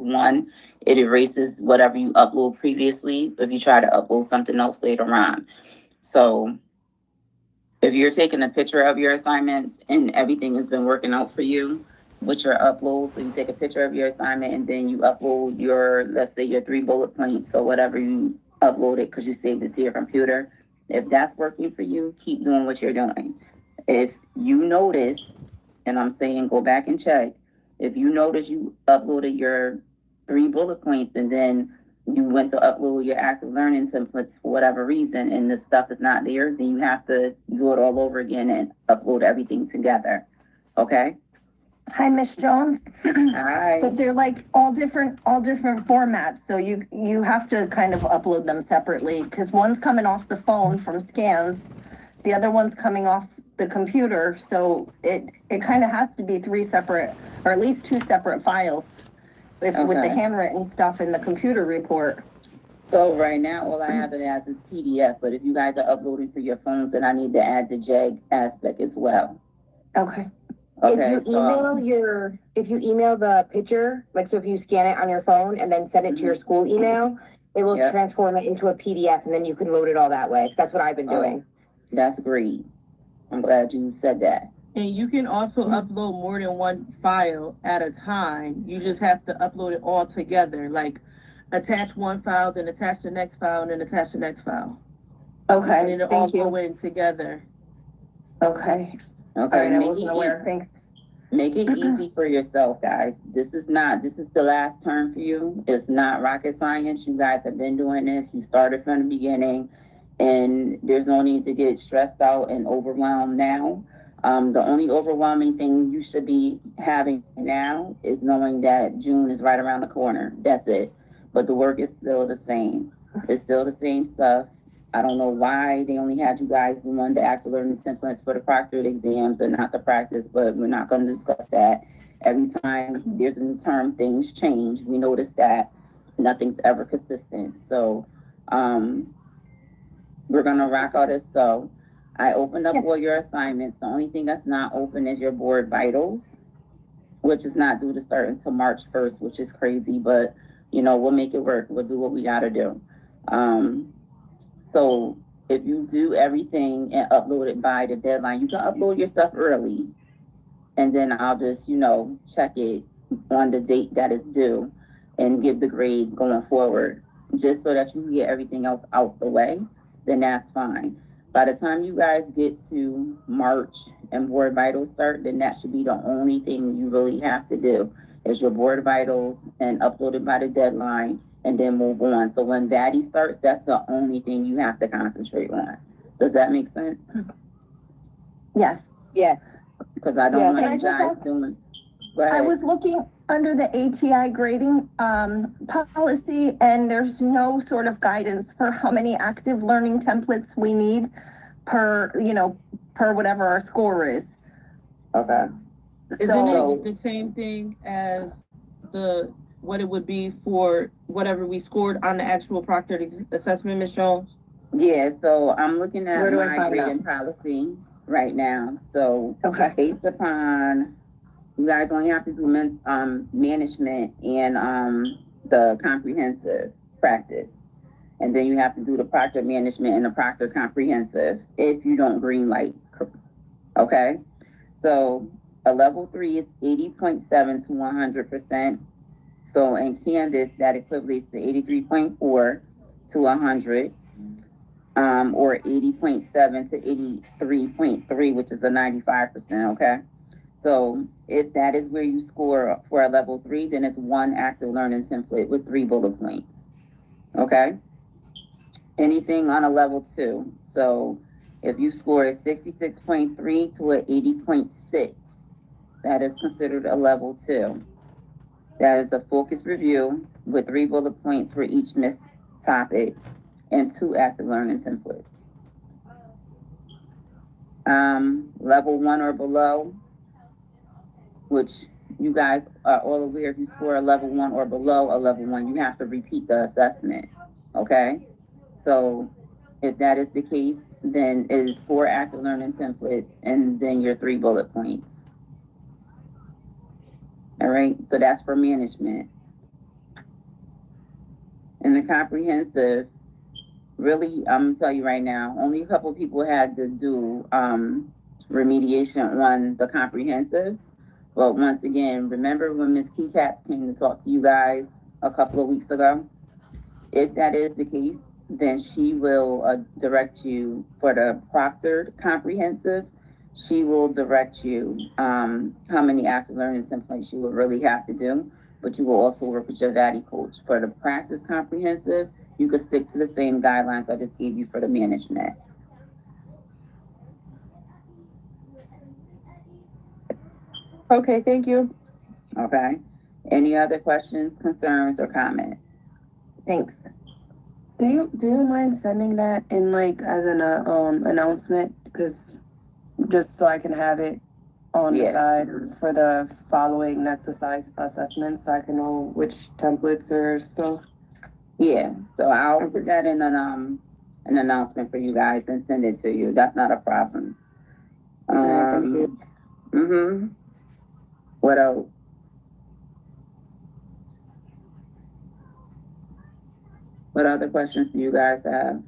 one, it erases whatever you upload previously if you try to upload something else later on. So if you're taking a picture of your assignments and everything has been working out for you with your uploads, so you take a picture of your assignment and then you upload your, let's say your 3 bullet points or whatever you uploaded because you saved it to your computer. If that's working for you, keep doing what you're doing. If you notice, and I'm saying go back and check, if you notice you uploaded your 3 bullet points and then you went to upload your active learning templates for whatever reason and the stuff is not there, then you have to do it all over again and upload everything together. Okay? Hi, Miss Jones. Hi. But they're like all different formats. So you have to kind of upload them separately because one's coming off the phone from scans, the other one's coming off the computer. So it kind of has to be 3 separate, or at least 2 separate files with the handwritten stuff in the computer report. So right now, all I have it as is PDF, but if you guys are uploading for your phones, then I need to add the JEG aspect as well. Okay. Okay, if you email the picture, like, so if you scan it on your phone and then send it to your school email, it will transform it into a PDF and then you can load it all that way. Because that's what I've been doing. That's great. I'm glad you said that. And you can also upload more than one file at a time. You just have to upload it all together. Like attach one file, then attach the next file, and then attach the next file. Okay. And it'll all go in together. Okay. Okay. All right, I wasn't aware. Thanks. Make it easy for yourself, guys. This is the last term for you. It's not rocket science. You guys have been doing this. You started from the beginning, and there's no need to get stressed out and overwhelmed now. The only overwhelming thing you should be having now is knowing that June is right around the corner. That's it. But the work is still the same. It's still the same stuff. I don't know why they only had you guys doing the active learning templates for the proctored exams and not the practice, but we're not going to discuss that. Every time there's a new term, things change. We notice that nothing's ever consistent. So we're going to rock out this. So I opened up all your assignments. The only thing that's not open is your board vitals, which is not due to start until March 1st, which is crazy, but you know, we'll make it work. We'll do what we got to do. So if you do everything and upload it by the deadline, you can upload your stuff early. And then I'll just, you know, check it on the date that is due and give the grade going forward, just so that you can get everything else out the way, then that's fine. By the time you guys get to March and board vitals start, then that should be the only thing you really have to do is your board vitals and upload it by the deadline and then move on. So when VADI starts, that's the only thing you have to concentrate on. Does that make sense? Yes. Yes. Because I don't want you guys doing. Go ahead. I was looking under the ATI grading policy, and there's no sort of guidance for how many active learning templates we need per whatever our score is. Okay. Isn't it the same thing as what it would be for whatever we scored on the actual proctored assessment, Ms. Jones? Yeah, so I'm looking at my grading policy right now. So based upon, you guys only have to do management and the comprehensive practice. And then you have to do the proctor management and the proctor comprehensive if you don't green light. Okay? So a level 3 is 80.7 to 100%. So in Canvas, that equates to 83.4 to 100, or 80.7 to 83.3, which is a 95%, okay? So if that is where you score for a level 3, then it's 1 active learning template with 3 bullet points, okay? Anything on a level 2. So if you score a 66.3 to an 80.6, that is considered a level 2. That is a focus review with 3 bullet points for each missed topic and 2 active learning templates. Level 1 or below, which you guys are all aware, if you score a level 1 or below a level 1, you have to repeat the assessment, okay? So if that is the case, then it is 4 active learning templates and then your 3 bullet points. All right, so that's for management. in comprehensive, really, I'm gonna tell you right now, only a couple people had to do, remediation on the comprehensive. But once again, remember when Ms. Keycats came to talk to you guys a couple of weeks ago? If that is the case, then she will direct you for the proctored comprehensive. She will direct you how many active learning templates you will really have to do, but you will also work with your VADI coach. For the practice comprehensive, you could stick to the same guidelines I just gave you for the management. Okay, thank you. Okay. Any other questions, concerns, or comments? Thanks. Do you mind sending that in like as an announcement? Because just so I can have it on the side for the following next assessment, so I can know which templates are still. Yeah, so I'll put that in an announcement for you guys and send it to you. That's not a problem. Thank you. Mm-hmm. What else? What other questions do you guys have?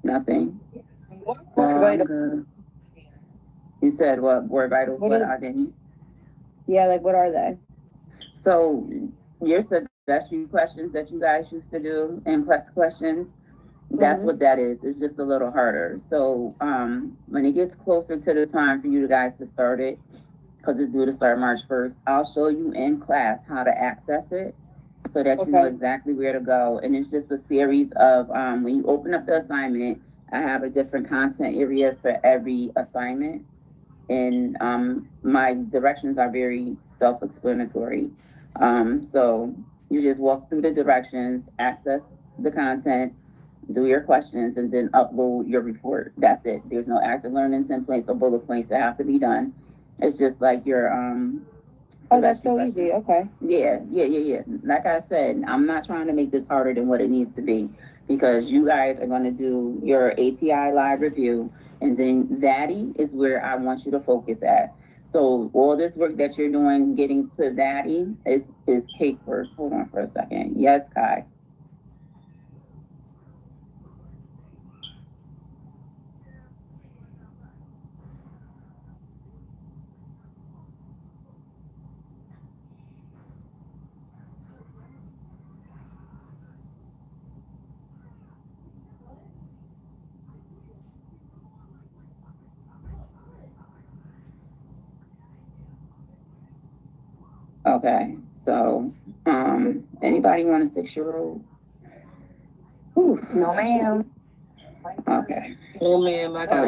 Nothing? Good. You said what? Board vitals, what are they? Yeah, like what are they? So your suggestion questions that you guys used to do and flex questions, that's what that is. It's just a little harder. So when it gets closer to the time for you guys to start it, because it's due to start March 1st, I'll show you in class how to access it so that you know exactly where to go. And it's just a series of, when you open up the assignment, I have a different content area for every assignment. And my directions are very self-explanatory. So you just walk through the directions, access the content, do your questions, and then upload your report. That's it. There's no active learning templates or bullet points that have to be done. It's just like your Oh, that's so easy. Okay. Yeah. Like I said, I'm not trying to make this harder than what it needs to be, because you guys are going to do your ATI live review, and then VADI is where I want you to focus at. So all this work that you're doing, getting to VADI is cake work. Hold on for a second. Yes, Kai. Okay, so anybody want a 6-year-old? No, ma'am. Okay. Oh, ma'am, I got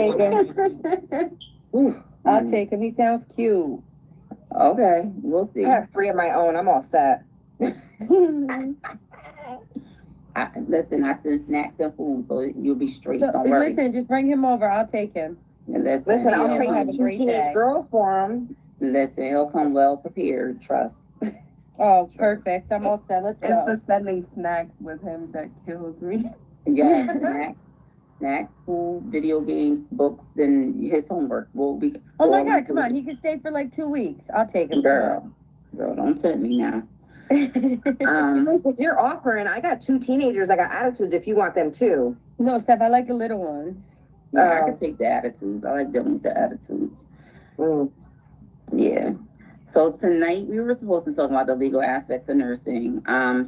one. I'll take him. He sounds cute. Okay, we'll see. I have 3 of my own. I'm all set. Listen, I send snacks and food, so you'll be straight. So, Don't worry. listen, just bring him over. I'll take him. Listen, I'll He'll train have a 2 great teenage day. girls for him. Listen, he'll come well prepared, trust. Oh, perfect. I'm all set. Let's go. It's the sending snacks with him that kills me. Yes, snacks, food, video games, books, and his homework will be. Oh my God, come on. He can stay for like 2 weeks. I'll take him. Girl, don't tempt me now. Listen, if you're offering, I got 2 teenagers. I got attitudes if you want them too. No, Steph, I like the little ones. Yeah, I can take the attitudes. I like dealing with the attitudes. Yeah. So tonight we were supposed to talk about the legal aspects of nursing.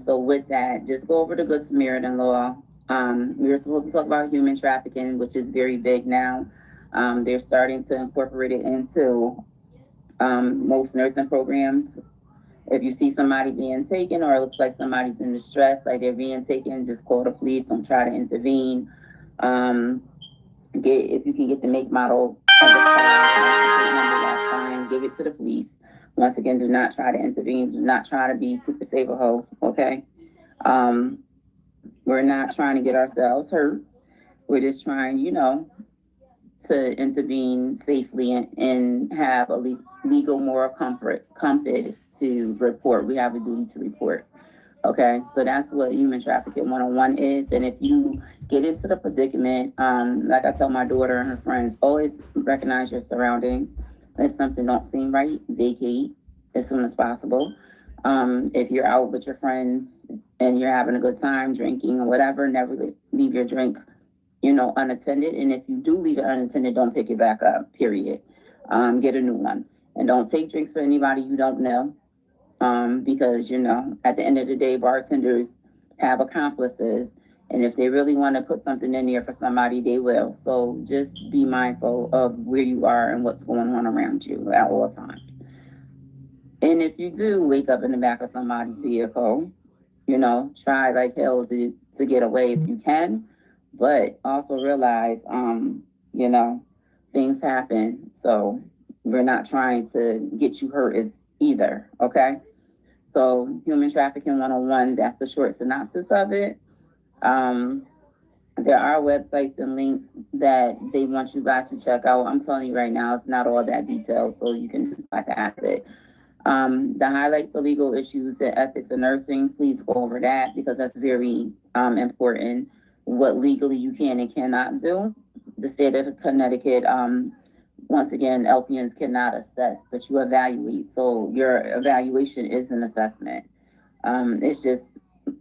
So with that, just go over the Good Samaritan law. We were supposed to talk about human trafficking, which is very big now. They're starting to incorporate it into most nursing programs. If you see somebody being taken, or it looks like somebody's in distress, like they're being taken, just call the police. Don't try to intervene. If you can get the make, model of the car, that's fine. Give it to the police. Once again, do not try to intervene. Do not try to be super save a hoe. Okay. We're not trying to get ourselves hurt. We're just trying, to intervene safely and have a legal moral compass to report. We have a duty to report. Okay, so that's what human trafficking 101 is. And if you get into the predicament, like I tell my daughter and her friends, always recognize your surroundings. If something don't seem right, vacate as soon as possible. If you're out with your friends and you're having a good time drinking or whatever, never leave your drink, unattended. And if you do leave it unattended, don't pick it back up, period. Get a new one. And don't take drinks for anybody you don't know. Because, at the end of the day, bartenders have accomplices. And if they really want to put something in there for somebody, they will. So just be mindful of where you are and what's going on around you at all times. And if you do wake up in the back of somebody's vehicle, try like hell to get away if you can. But also realize, things happen. So we're not trying to get you hurt either, okay? So Human Trafficking 101, that's the short synopsis of it. There are websites and links that they want you guys to check out. I'm telling you right now, it's not all that detailed, so you can just bypass it. The highlights of legal issues and ethics in nursing, please go over that because that's very important. What legally you can and cannot do. The state of Connecticut, once again, LPNs cannot assess, but you evaluate. So your evaluation is an assessment. It's just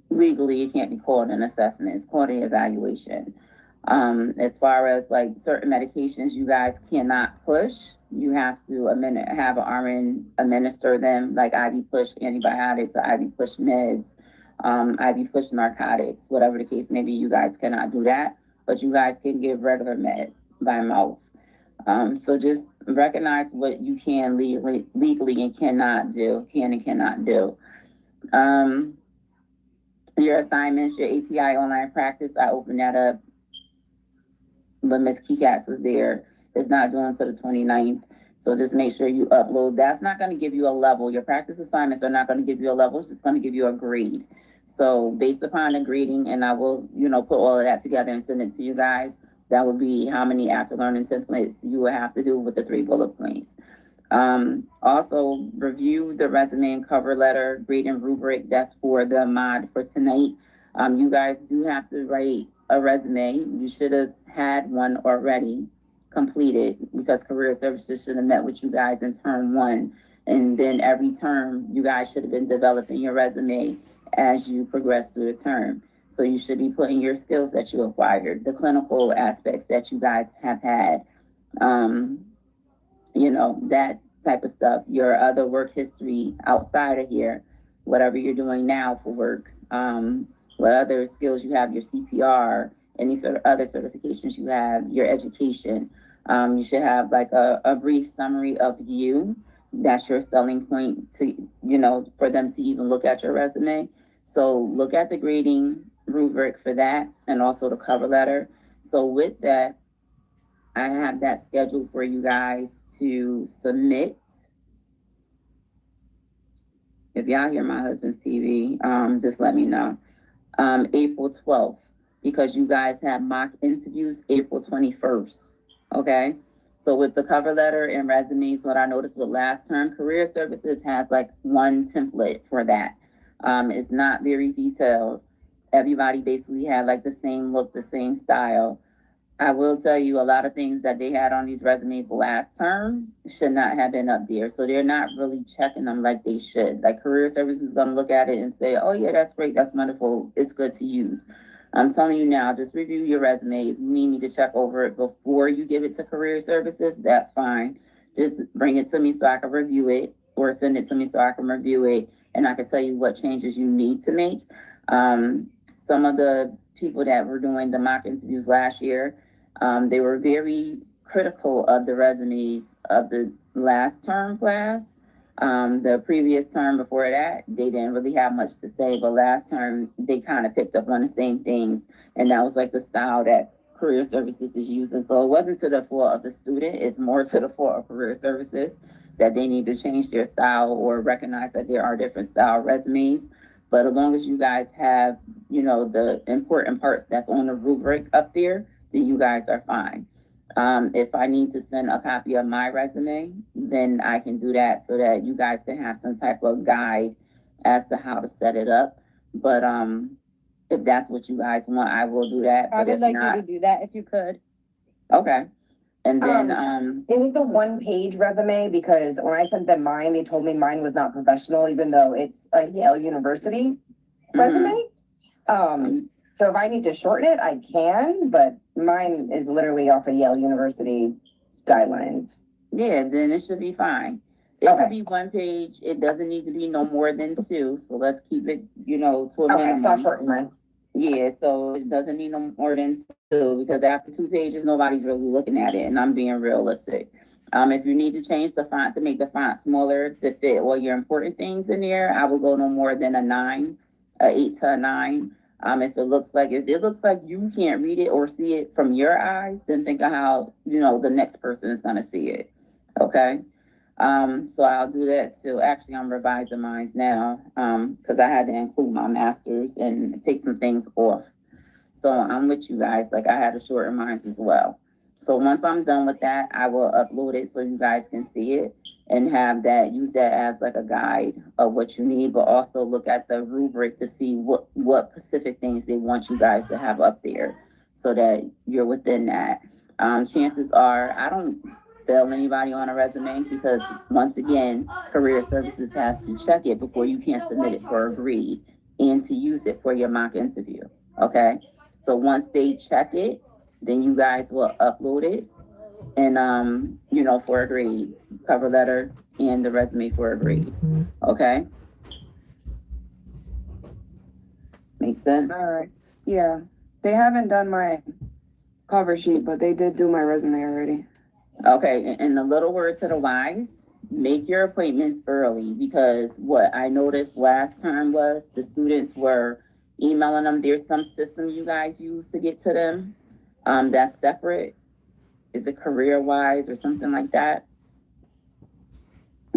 legally, it can't be called an assessment. It's called an evaluation. As far as like certain medications you guys cannot push, you have to have an RN administer them, like IV push antibiotics or IV push meds, IV push narcotics, whatever the case may be. You guys cannot do that, but you guys can give regular meds by mouth. So just recognize what you can legally and cannot do, can and cannot do. Your assignments, your ATI online practice, I opened that up, but Ms. Keycats was there. It's not due until the 29th. So just make sure you upload. That's not going to give you a level. Your practice assignments are not going to give you a level. It's just going to give you a grade. So based upon the grading, and I will, put all of that together and send it to you guys. That would be how many after learning templates you will have to do with the 3 bullet points. Also review the resume and cover letter grading rubric. That's for the mod for tonight. You guys do have to write a resume. You should have had one already completed because Career Services should have met with you guys in term 1. And then every term, you guys should have been developing your resume as you progress through the term. So you should be putting your skills that you acquired, the clinical aspects that you guys have had, that type of stuff, your other work history outside of here, whatever you're doing now for work, what other skills you have, your CPR, any sort of other certifications you have, your education. You should have like a brief summary of you. That's your selling point to, for them to even look at your resume. So look at the grading rubric for that and also the cover letter. So with that, I have that scheduled for you guys to submit. If y'all hear my husband's TV, just let me know. April 12th, because you guys have mock interviews April 21st, okay? So with the cover letter and resumes, what I noticed with last term, Career Services has like one template for that. It's not very detailed. Everybody basically had like the same look, the same style. I will tell you a lot of things that they had on these resumes last term should not have been up there. So they're not really checking them like they should. Like Career Services is going to look at it and say, oh yeah, that's great. That's wonderful. It's good to use. I'm telling you now, just review your resume. If you need me to check over it before you give it to Career Services, that's fine. Just bring it to me so I can review it or send it to me so I can review it and I can tell you what changes you need to make. Some of the people that were doing the mock interviews last year, they were very critical of the resumes of the last term class. The previous term before that, they didn't really have much to say, but last term, they kind of picked up on the same things. And that was like the style that Career Services is using. So it wasn't to the fault of the student, it's more to the fault of Career Services that they need to change their style or recognize that there are different style resumes. But as long as you guys have, the important parts that's on the rubric up there, then you guys are fine. If I need to send a copy of my resume, then I can do that so that you guys can have some type of guide as to how to set it up. But if that's what you guys want, I will do that. I would like you to do that if you could. Okay. And then, Is it the 1-page resume? Because when I sent them mine, they told me mine was not professional, even though it's a Yale University resume. So if I need to shorten it, I can, but mine is literally off of Yale University guidelines. yeah, then it should be fine. It could be 1 page. It doesn't need to be no more than 2. So let's keep it, to a minimum. So I'll shorten mine. Yeah, so it doesn't need no more than 2, because after 2 pages, nobody's really looking at it, and I'm being realistic. If you need to change the font to make the font smaller to fit all your important things in there, I will go no more than a 9, a 8 to a 9. If it looks like you can't read it or see it from your eyes, then think of how, the next person is gonna see it. Okay? So I'll do that too. Actually, I'm revising mine now, because I had to include my masters and take some things off. So I'm with you guys, like I had to shorten mine as well. So once I'm done with that, I will upload it so you guys can see it and use that as like a guide of what you need, but also look at the rubric to see what specific things they want you guys to have up there so that you're within that. Chances are, I don't fail anybody on a resume, because once again, Career Services has to check it before you can submit it for a grade and to use it for your mock interview. Okay, so once they check it, then you guys will upload it and for a grade, cover letter and the resume for a grade. Okay, make sense? All right. Yeah, they haven't done my cover sheet, but they did do my resume already. Okay, and the little word to the wise, make your appointments early, because what I noticed last time was the students were emailing them. There's some system you guys use to get to them that's separate. Is it CareerWise or something like that?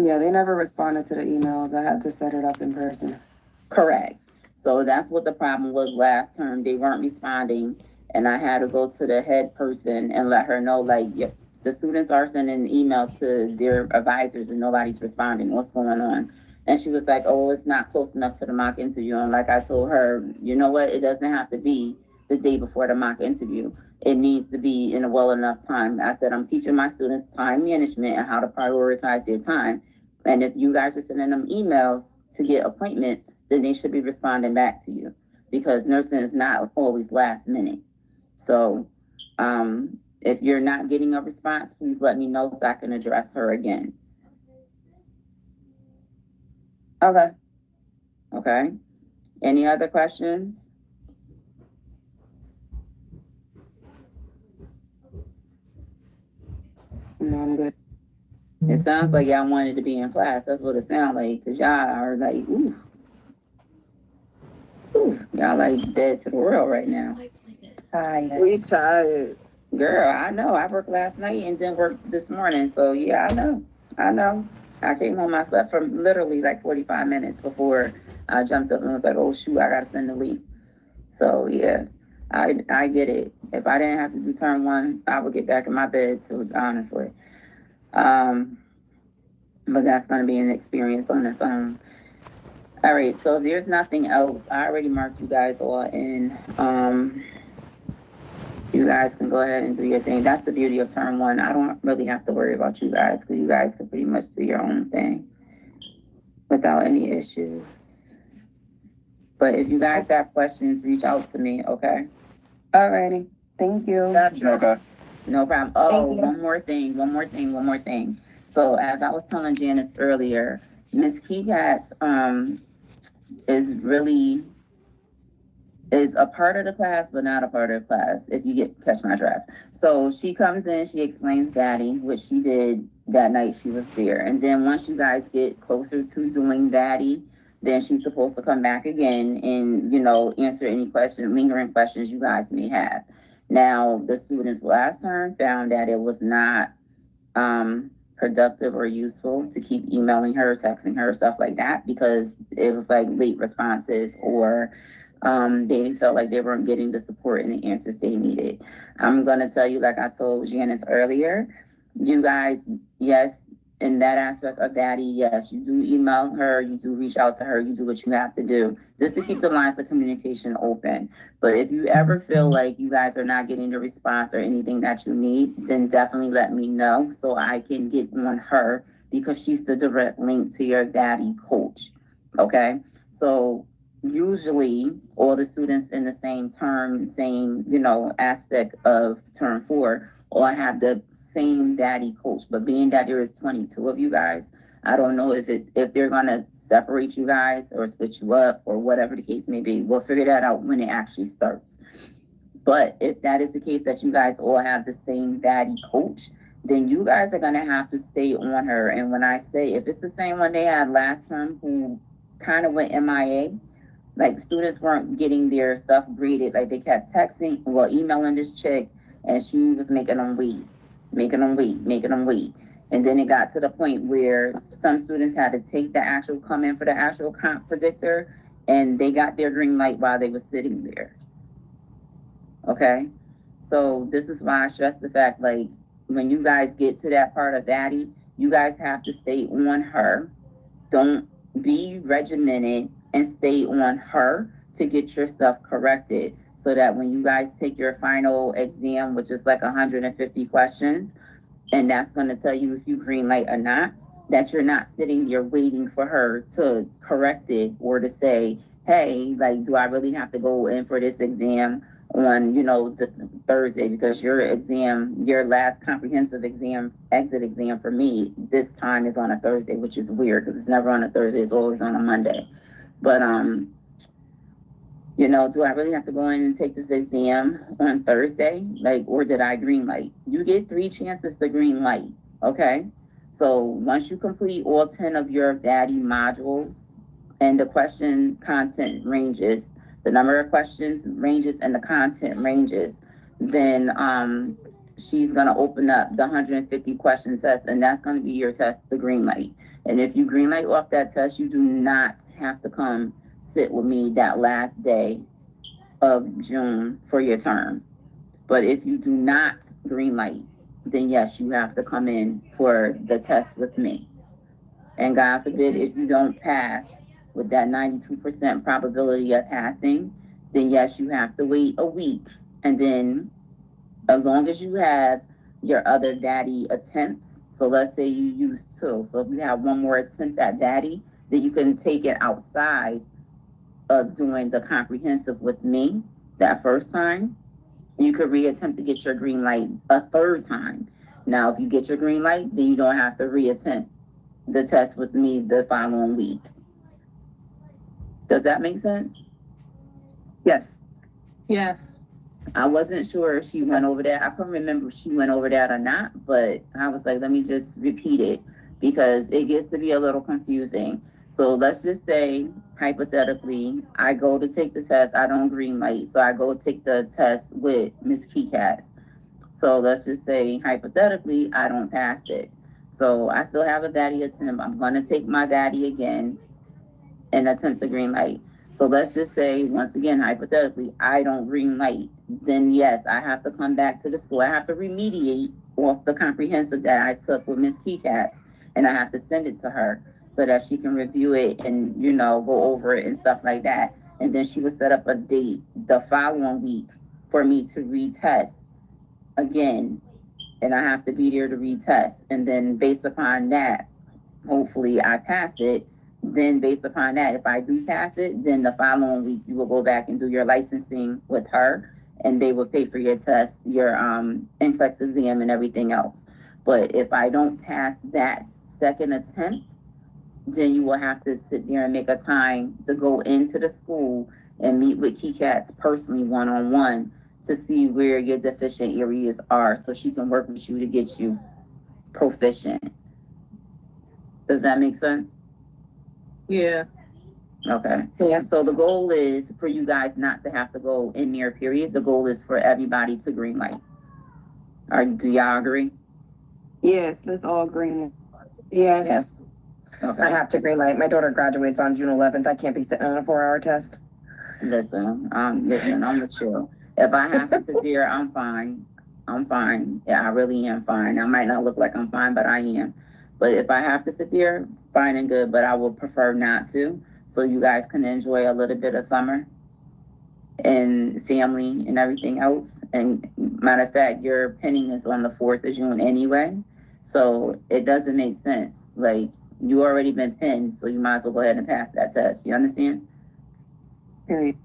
Yeah, they never responded to the emails. I had to set it up in person. Correct. So that's what the problem was last term. They weren't responding, and I had to go to the head person and let her know, like, the students are sending emails to their advisors and nobody's responding. What's going on? And she was like, oh, it's not close enough to the mock interview. And like I told her, you know what? It doesn't have to be the day before the mock interview. It needs to be in a well enough time. I said, I'm teaching my students time management and how to prioritize their time. And if you guys are sending them emails to get appointments, then they should be responding back to you, because nursing is not always last minute. So, if you're not getting a response, please let me know so I can address her again. Okay. Okay. Any other questions? No, I'm good. It sounds like y'all wanted to be in class. That's what it sounds like, because y'all are like, ooh. Ooh, y'all like dead to the world right now. Tired. We tired. Girl, I know. I worked last night and then worked this morning. So yeah, I know. I came home myself from literally like 45 minutes before I jumped up and was like, oh shoot, I gotta send the leave. So yeah, I get it. If I didn't have to do term 1, I would get back in my bed too, honestly. But that's gonna be an experience on its own. All right, so if there's nothing else, I already marked you guys all in. You guys can go ahead and do your thing. That's the beauty of term 1. I don't really have to worry about you guys, because you guys can pretty much do your own thing without any issues. But if you guys have questions, reach out to me, okay? Alrighty. Thank you. Okay. No problem. Oh, Thank you. one more thing. So as I was telling Janice earlier, Miss Keycats is a part of the class, but not a part of the class, if you catch my drift. So she comes in, she explains Daddy, which she did that night she was there. And then once you guys get closer to doing Daddy, then she's supposed to come back again and, answer any lingering questions you guys may have. Now, the students last term found that it was not productive or useful to keep emailing her, texting her, stuff like that, because it was like late responses, or they felt like they weren't getting the support and the answers they needed. I'm going to tell you, like I told Janice earlier, you guys, yes, in that aspect of daddy, yes, you do email her, you do reach out to her, you do what you have to do just to keep the lines of communication open. But if you ever feel like you guys are not getting the response or anything that you need, then definitely let me know so I can get on her, because she's the direct link to your daddy coach. Okay. So usually all the students in the same term, same, aspect of term 4, all have the same daddy coach. But being that there is 22 of you guys, I don't know if they're gonna separate you guys or split you up or whatever the case may be. We'll figure that out when it actually starts. But if that is the case, that you guys all have the same daddy coach, then you guys are gonna have to stay on her. And when I say, if it's the same one they had last term who kind of went MIA, like students weren't getting their stuff graded, like they kept emailing this chick, and she was making them wait. And then it got to the point where some students had to come in for the actual comp predictor, and they got their green light while they were sitting there. Okay? So this is why I stress the fact, like, when you guys get to that part of daddy, you guys have to stay on her. Don't be regimented, and stay on her to get your stuff corrected, so that when you guys take your final exam, which is like 150 questions, and that's going to tell you if you green light or not, that you're not sitting here waiting for her to correct it or to say, hey, like, do I really have to go in for this exam on, the Thursday, because your last comprehensive exam, exit exam for me this time is on a Thursday, which is weird because it's never on a Thursday, it's always on a Monday. But, do I really have to go in and take this exam on Thursday? Like, or did I green light? You get 3 chances to green light, okay? So once you complete all 10 of your daddy modules and the question content ranges, the number of questions ranges and the content ranges, then she's gonna open up the 150 question test, and that's gonna be your test, the green light. And if you green light off that test, you do not have to come sit with me that last day of June for your term. But if you do not green light, then yes, you have to come in for the test with me. And God forbid, if you don't pass with that 92% probability of passing, then yes, you have to wait a week. And then as long as you have your other daddy attempts, so let's say you use 2. So if you have one more attempt at daddy, then you can take it outside of doing the comprehensive with me that first time. You could reattempt to get your green light a 3rd time. Now, if you get your green light, then you don't have to reattempt the test with me the following week. Does that make sense? Yes. Yes. I wasn't sure if she went over that. I couldn't remember if she went over that or not, but I was like, let me just repeat it because it gets to be a little confusing. So let's just say, hypothetically, I go to take the test. I don't green light. So I go take the test with Ms. Keycats. So let's just say, hypothetically, I don't pass it. So I still have a daddy attempt. I'm going to take my daddy again and attempt to green light. So let's just say, once again, hypothetically, I don't green light. Then yes, I have to come back to the school. I have to remediate off the comprehensive that I took with Ms. Keycats, and I have to send it to her so that she can review it and, go over it and stuff like that. And then she would set up a date the following week for me to retest again. And I have to be there to retest. And then based upon that, hopefully I pass it. Then based upon that, if I do pass it, then the following week you will go back and do your licensing with her, and they will pay for your test, your NCLEX exam and everything else. But if I don't pass that second attempt, then you will have to sit there and make a time to go into the school and meet with Keycats personally one-on-one to see where your deficient areas are so she can work with you to get you proficient. Does that make sense? Yeah. Okay. Yeah. So the goal is for you guys not to have to go in there, period. The goal is for everybody to green light. Do y'all agree? Yes, let's all green. Yes. Okay. I have to green light. My daughter graduates on June 11th. I can't be sitting on a 4-hour test. Listen, I'm mature. If I have to sit there, I'm fine. Yeah, I really am fine. I might not look like I'm fine, but I am. But if I have to sit there, fine and good, but I would prefer not to, so you guys can enjoy a little bit of summer and family and everything else. And matter of fact, your pinning is on the 4th of June anyway, so it doesn't make sense. Like, you already been pinned, so you might as well go ahead and pass that test. You understand? Period.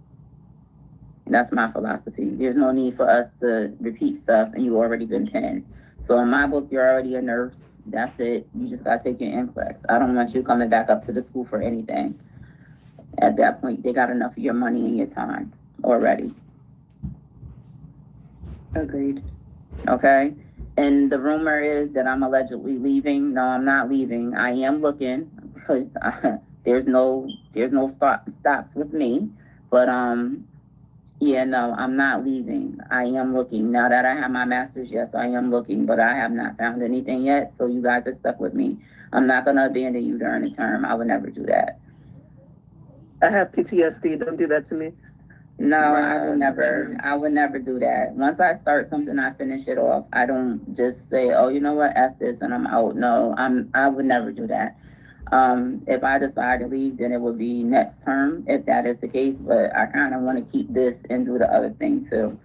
That's my philosophy. There's no need for us to repeat stuff, and you already been pinned. So in my book, you're already a nurse. That's it. You just gotta take your NCLEX. I don't want you coming back up to the school for anything. At that point, they got enough of your money and your time already. Agreed. Okay? And the rumor is that I'm allegedly leaving. No, I'm not leaving. I am looking, because there's no stops with me. But yeah, no, I'm not leaving. I am looking. Now that I have my master's, yes, I am looking, but I have not found anything yet. So you guys are stuck with me. I'm not gonna abandon you during the term. I would never do that. I have PTSD. Don't do that to me. No, I would never do that. Once I start something, I finish it off. I don't just say, oh, you know what, F this and I'm out. No, I would never do that. If I decide to leave, then it would be next term, if that is the case, but I kind of want to keep this and do the other thing too.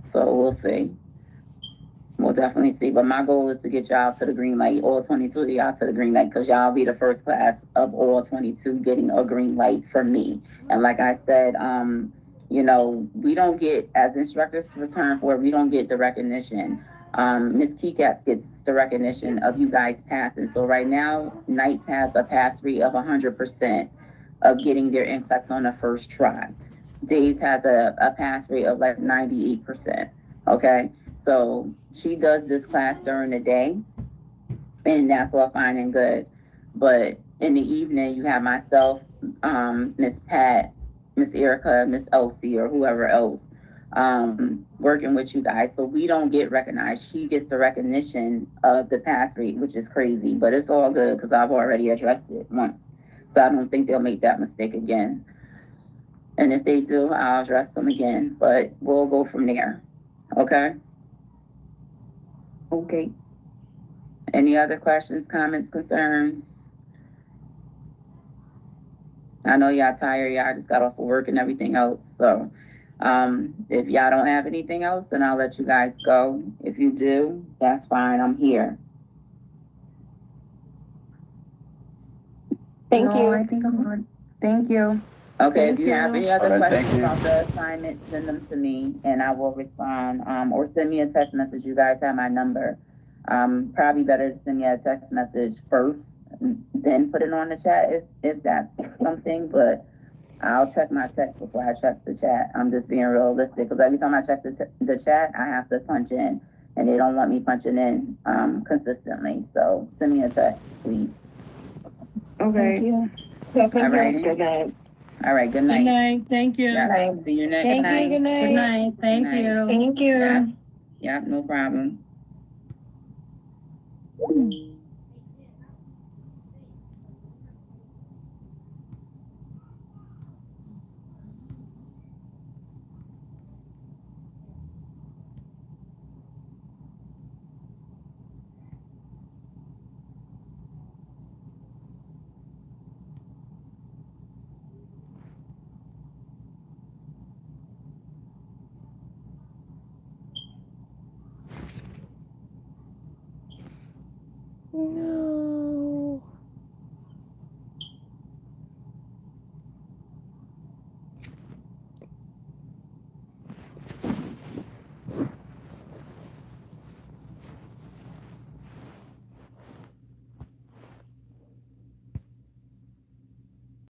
So we'll see. We'll definitely see. But my goal is to get y'all to the green light, all 22 of y'all to the green light, because y'all be the first class of all 22 getting a green light from me. And like I said, you know, we don't get, as instructors return for it, we don't get the recognition. Ms. Keycats gets the recognition of you guys passing. So right now, Knights has a pass rate of 100% of getting their NCLEX on the first try. Days has a pass rate of like 98%, okay? So she does this class during the day, and that's all fine and good. But in the evening, you have myself, Miss Pat, Miss Erica, Miss Elsie, or whoever else working with you guys. So we don't get recognized. She gets the recognition of the pass rate, which is crazy, but it's all good because I've already addressed it once. So I don't think they'll make that mistake again. And if they do, I'll address them again, but we'll go from there. Okay? Okay. Any other questions, comments, concerns? I know y'all tired. Y'all just got off of work and everything else. So if y'all don't have anything else, then I'll let you guys go. If you do, that's fine. I'm here. Thank No, you. I think I'm good. Thank you. Okay, if you have any other All right, questions thank you. about the assignment, send them to me and I will respond. Or send me a text message. You guys have my number. Probably better to send me a text message first, then put it on the chat if that's something, but I'll check my text before I check the chat. I'm just being realistic, because every time I check the chat, I have to punch in, and they don't want me punching in consistently. So send me a text, please. Okay. Thank you. All right. Good night. All right. Good Good night. night. Thank you. Yeah, see you next Thank time. you, good night. Good night. Thank Good night. you. Thank you. Yeah, no problem.